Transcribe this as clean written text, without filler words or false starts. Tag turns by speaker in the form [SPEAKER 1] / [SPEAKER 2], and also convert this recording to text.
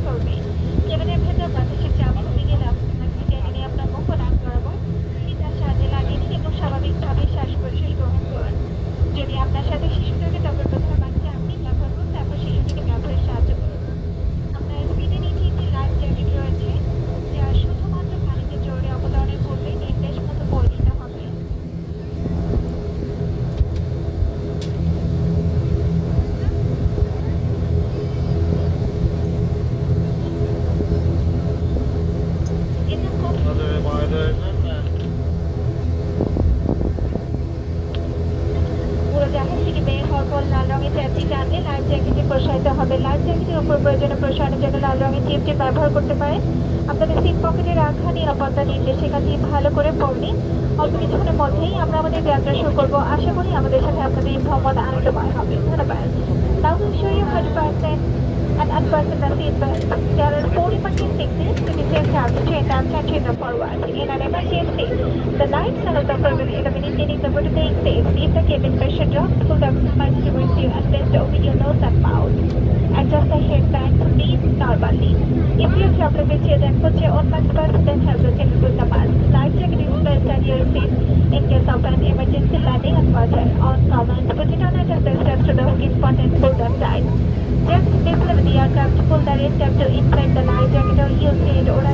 [SPEAKER 1] করবে। কেবিনের ভেতর বাতাসের চাপ কমে গেলে আপনাকে টেনে নিয়ে আপনার মুখ নাক বরাবর ফিতার সাহায্যে লাগিয়ে নিন এবং স্বাভাবিকভাবে শ্বাস প্রশ্বাস গ্রহণ করুন। যদি আপনার সাথে শিশু থাকে তবে প্রথমে বাচ্চা আপনি ব্যবহার করুন, তারপর শিশুটিকে ব্যবহারে সাহায্য করুন। আপনার সিটের নিচে একটি লাইফ জ্যাকেট রয়েছে, যা শুধুমাত্র পানিতে জড়িয়ে অবতরণের পূর্বে নির্দেশ মতো পরিচিত হবে। এটা খুব উড়োজাহাজ থেকে বের হওয়ার পর লাল রঙের ট্যাপটি টানলে লাইফ জ্যাকেটটি প্রসারিত হবে। লাইফ জ্যাকেটের উপর প্রয়োজনীয় প্রসারণের জন্য লাল রঙের টিপটি ব্যবহার করতে পারেন। আপনাদের সিট পকেটে রাখা নিরাপত্তা নির্দেশিকাটি ভালো করে পড়ে নিন। অল্প কিছুক্ষণের মধ্যেই আমরা আমাদের যাত্রা শুরু করবো। আশা করি আমাদের সাথে আপনাদের এই ভ্রমণ আনন্দময় হবে। ধন্যবাদ। Now we'll show you how to fasten and unfasten the seat belt. There are 4 emergency exits to defend our chain down and chain forward. In an emergency, the light signal buffer will illuminate any number to take safe. If the cabin pressure drops, pull the mics towards you and bend over your nose and mouth. Adjust the headband to lean normally. If you travel with chair, then put your own mask first, then help the can put the mask. Life jacket is placed at your seat in case of an emergency landing and water. On command, put it on at a distance to the hooking point and pull the side. Just before the aircraft, pull the red tab to inflate the life jacket or use it or a